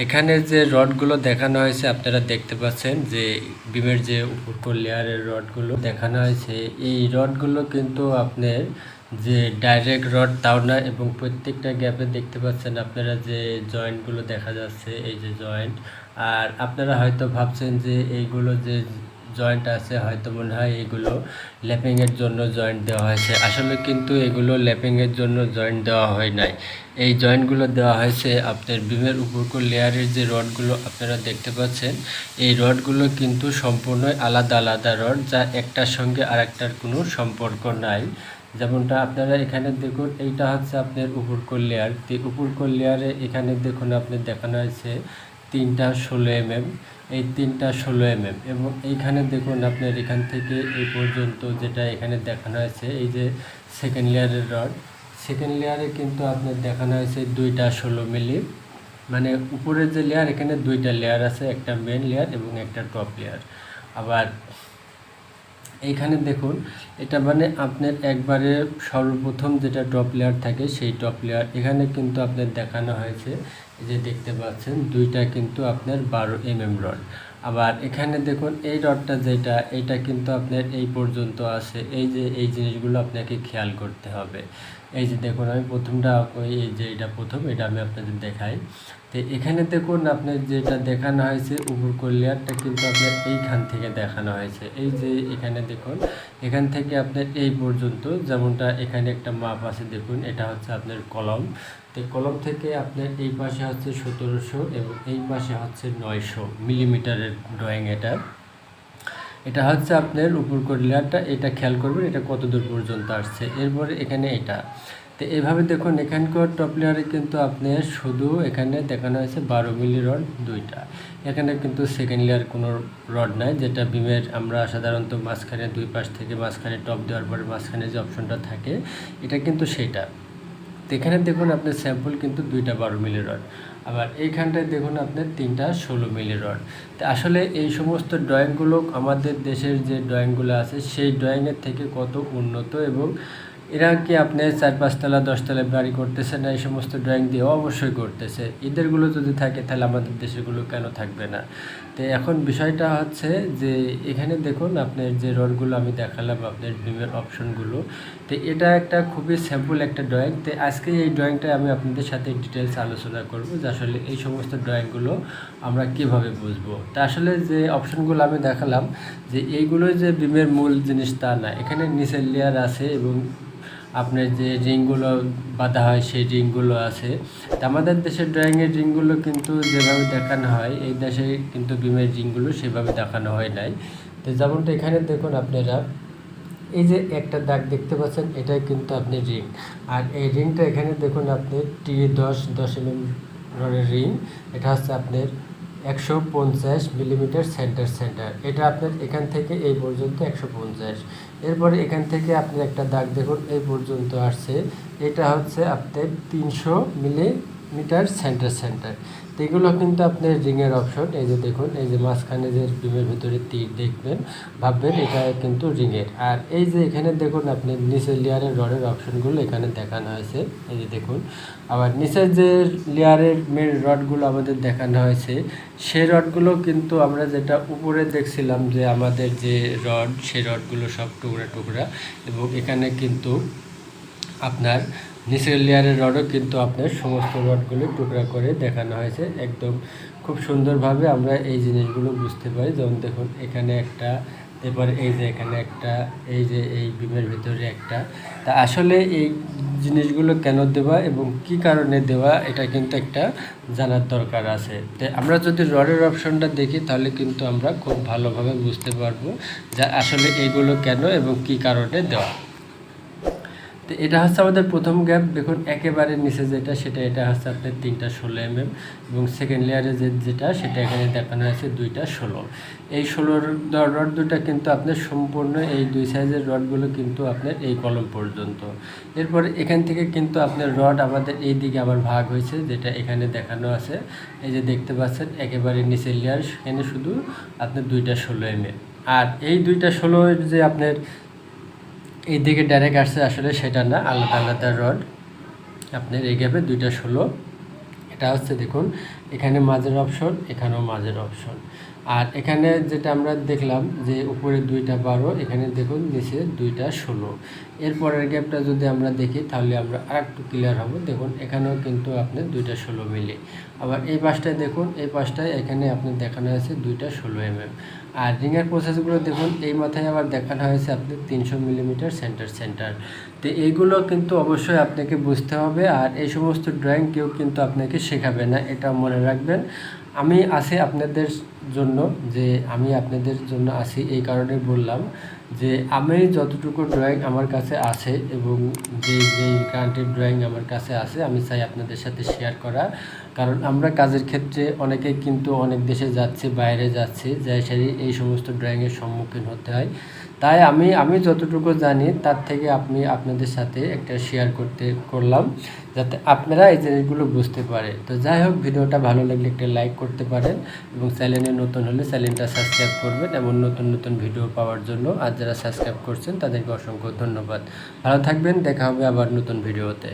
এখানে যে রডগুলো দেখানো হয়েছে আপনারা দেখতে পাচ্ছেন যে বিমের যে উপর লেয়ারের রডগুলো দেখানো হয়েছে, এই রডগুলো কিন্তু আপনার যে ডাইরেক্ট রড তাও না, এবং প্রত্যেকটা গ্যাপে দেখতে পাচ্ছেন আপনারা যে জয়েন্টগুলো দেখা যাচ্ছে, এই যে জয়েন্ট। আর আপনারা হয়তো ভাবছেন যে এইগুলো যে জয়েন্ট আছে হয়তো মনে হয় এগুলো ল্যাপিংয়ের জন্য জয়েন্ট দেওয়া হয়েছে। আসলে কিন্তু এগুলো ল্যাপিংয়ের জন্য জয়েন্ট দেওয়া হয় নাই। এই জয়েন্টগুলো দেওয়া হয়েছে আপনার বিমের উপর লেয়ারের যে রডগুলো আপনারা দেখতে পাচ্ছেন, এই রডগুলো কিন্তু সম্পূর্ণই আলাদা আলাদা রড, যা একটার সঙ্গে আরেকটার কোনো সম্পর্ক নাই। যেমনটা আপনারা এখানে দেখুন, এইটা হচ্ছে আপনার উপর লেয়ার। উপর লেয়ারে এখানে দেখুন আপনার দেখানো হয়েছে 3টা 16 mm, এই 3টা 16 mm, এবং এইখানে দেখুন আপনার এখান থেকে এই পর্যন্ত যেটা এখানে দেখানো হয়েছে এই যে সেকেন্ড লেয়ারের রড, সেকেন্ড লেয়ারে কিন্তু আপনার দেখানো হয়েছে 2টা 16 মিলি। মানে উপরের যে লেয়ার, এখানে 2টা লেয়ার আছে, একটা মেন লেয়ার এবং একটা টপ লেয়ার। আবার এইখানে দেখুন, এটা মানে আপনার একবারে সর্বপ্রথম যেটা টপ লেয়ার থাকে সেই টপ লেয়ার এখানে কিন্তু আপনার দেখানো হয়েছে, এই যে দেখতে পাচ্ছেন 2টা কিন্তু আপনার 12 mm রড। আবার এখানে দেখুন এই রডটা যেটা, এটা কিন্তু আপনার এই পর্যন্ত আছে। এই যে এই জিনিসগুলো আপনাকে খেয়াল করতে হবে। এই যে দেখুন আমি প্রথমটা, এই যে এটা প্রথম, এটা আমি আপনাদের দেখাই। তো এখানে দেখুন আপনার যেটা দেখানো হয়েছে উপর লেয়ারটা কিন্তু আপনার এইখান থেকে দেখানো হয়েছে। এই যে এখানে দেখুন, এখান থেকে আপনার এই পর্যন্ত, যেমনটা এখানে একটা মাপ আছে দেখুন, এটা হচ্ছে আপনার কলম। তো কলম থেকে আপনার এই পাশে হচ্ছে 1700 এবং এই পাশে হচ্ছে 900 মিলিমিটারের ড্রয়িং। এটা হচ্ছে আপনার উপর লেয়ারটা, এটা খেয়াল করবেন এটা কত দূর পর্যন্ত আসছে। এরপরে এখানে এটা, তো এইভাবে দেখুন এখানকার টপ লেয়ারে কিন্তু আপনার শুধু এখানে দেখানো হয়েছে 12 মিলি রড 2টা। এখানে কিন্তু সেকেন্ড লেয়ার কোনো রড নাই, যেটা বিমের আমরা সাধারণত মাঝখানে 2 পাশ থেকে মাঝখানে টপ দেওয়ার পরে মাঝখানে যে অপশনটা থাকে, এটা কিন্তু সেটা। তো এখানে দেখুন আপনার স্যাম্পল কিন্তু 2টা 12 মিলি রড। আবার এইখানটায় দেখুন আপনার 3টা 16 মিলি রড। তো আসলে এই সমস্ত ড্রয়িংগুলো আমাদের দেশের যে ড্রয়িংগুলো আছে সেই ড্রয়িংয়ের থেকে কত উন্নত, এবং এরা কি আপনার 4-5 তলা 10 তলা বাড়ি করতেছে না, এই সমস্ত ড্রয়িং দিয়ে অবশ্যই করতেছে। এদেরগুলো যদি থাকে তাহলে আমাদের দেশেরগুলো কেন থাকবে না। তো এখন বিষয়টা হচ্ছে যে এখানে দেখুন আপনার যে রডগুলো আমি দেখালাম আপনার বিমের অপশনগুলো, তো এটা একটা খুবই স্যাম্পল একটা ড্রয়িং। তো আজকে এই ড্রয়িংটা আমি আপনাদের সাথে ডিটেলস আলোচনা করব যে আসলে এই সমস্ত ড্রয়িংগুলো আমরা কিভাবে বুঝবো। তা আসলে যে অপশনগুলো আমি দেখালাম যে এইগুলো যে বিমের মূল জিনিস তা না, এখানে নিচের লেয়ার আছে এবং আপনার যে রিংগুলো বাঁধা হয় সেই রিংগুলো আছে। তা আমাদের দেশের ড্রয়িংয়ের রিংগুলো কিন্তু যেভাবে দেখানো হয়, এই দেশে কিন্তু বিমের রিংগুলো সেভাবে দেখানো হয় নাই। তো যেমনটা এখানে দেখুন আপনারা এই যে একটা দাগ দেখতে পাচ্ছেন, এটাই কিন্তু আপনি রিং। আর এই রিংটা এখানে দেখুন আপনি T10 mm রডের রিং। এটা হচ্ছে আপনার 150 মিলিমিটার সেন্টার। এটা আপনার এখান থেকে এই পর্যন্ত 150। এরপরে এখান থেকে আপনি একটা দাগ দেখুন এই পর্যন্ত আসছে, এটা হচ্ছে আপনার 300 মিলিমিটার সেন্টার। তো এগুলো কিন্তু আপনার রিংয়ের অপশন। এই যে দেখুন, এই যে মাঝখানে যে বিমের ভিতরে তীর দেখবেন, ভাববেন এটা কিন্তু রিংয়ের। আর এই যে এখানে দেখুন আপনি নিচের লেয়ারের রডের অপশনগুলো এখানে দেখানো হয়েছে, এই যে দেখুন। আবার নিচের যে লেয়ারের মেন রডগুলো আমাদের দেখানো হয়েছে, সেই রডগুলো কিন্তু আমরা যেটা উপরে দেখছিলাম যে আমাদের যে রড, সেই রডগুলো সব টুকরা টুকরা, এবং এখানে কিন্তু আপনার নিচের লেয়ারের রডও কিন্তু আপনার সমস্ত রডগুলো টুকরা করে দেখানো হয়েছে। একদম খুব সুন্দরভাবে আমরা এই জিনিসগুলো বুঝতে পারি। যেমন দেখুন এখানে একটা, এরপরে এই যে এখানে একটা, এই যে এই বিমের ভিতরে একটা। তা আসলে এই জিনিসগুলো কেন দেওয়া এবং কি কারণে দেওয়া, এটা কিন্তু একটা জানার দরকার আছে। তো আমরা যদি রডের অপশনটা দেখি তাহলে কিন্তু আমরা খুব ভালোভাবে বুঝতে পারবো যে আসলে এইগুলো কেন এবং কি কারণে দেওয়া। তো এটা হচ্ছে আমাদের প্রথম গ্যাপ। দেখুন একেবারে নিচে যেটা, সেটা এটা হচ্ছে আপনার 3টা 16 mm, এবং সেকেন্ড লেয়ারে যেটা সেটা এখানে দেখানো হয়েছে 2টা 16। এই 16 রড দুটা কিন্তু আপনার সম্পূর্ণ এই 2 সাইজের রডগুলো কিন্তু আপনার এই কলম পর্যন্ত। এরপরে এখান থেকে কিন্তু আপনার রড আমাদের এই দিকে আবার ভাগ হয়েছে, যেটা এখানে দেখানো আছে। এই যে দেখতে পাচ্ছেন একেবারে নিচের লেয়ার, সেখানে শুধু আপনার 2টা 16 mm। আর এই 2টা 16 যে আপনার এই দিকে ডাইরেক্ট আসছে, আসলে সেটা না, আলাদা আলাদা রড আপনার এই গ্যাপে 2টা 16। এটা হচ্ছে দেখুন এখানে মাঝের অপশন, এখানেও মাঝের অপশন। আর এখানে যেটা আমরা দেখলাম যে উপরে 2টা 12, এখানে দেখুন নিচে 2টা 16। এরপরের গ্যাপটা যদি আমরা দেখি তাহলে আমরা আরেকটু ক্লিয়ার হব। দেখুন এখানেও কিন্তু আপনি 2টা 16 মিলি। আবার এই পাশটায় দেখুন, এই পাশটায় এখানে আপনি দেখানো হয়েছে 2টা 16 mm। আর রিংয়ের প্রসেসগুলো দেখুন, এই মাথায় আবার দেখানো হয়েছে আপনি 300 মিলিমিটার সেন্টার। তো এইগুলো কিন্তু অবশ্যই আপনাকে বুঝতে হবে। আর এই সমস্ত ড্রয়িং কেউ কিন্তু আপনাকে শেখাবে না, এটা মনে রাখবেন। আমি আছি আপনাদের জন্য, যে আমি আপনাদের জন্য আছি এই কারণে বললাম যে আমি যতটুকু ড্রয়িং আমার কাছে আছে এবং যেই কারেন্টের ড্রয়িং আমার কাছে আছে আমি চাই আপনাদের সাথে শেয়ার করা। কারণ আমরা কাজের ক্ষেত্রে অনেকেই কিন্তু অনেক দেশে যাচ্ছি, বাইরে যাচ্ছি, যাই সারি এই সমস্ত ড্রয়িংয়ের সম্মুখীন হতে হয়। তাই আমি যতটুকু জানি তার থেকে আপনাদের সাথে একটা শেয়ার করলাম, যাতে আপনারা এই জিনিসগুলো বুঝতে পারে। তো যাই হোক, ভিডিওটা ভালো লাগলে একটা লাইক করতে পারেন এবং চ্যানেলে নতুন হলে চ্যানেলটা সাবস্ক্রাইব করবেন এমন নতুন ভিডিও পাওয়ার জন্য। আর যারা সাবস্ক্রাইব করছেন তাদেরকে অসংখ্য ধন্যবাদ। ভালো থাকবেন, দেখা হবে আবার নতুন ভিডিওতে।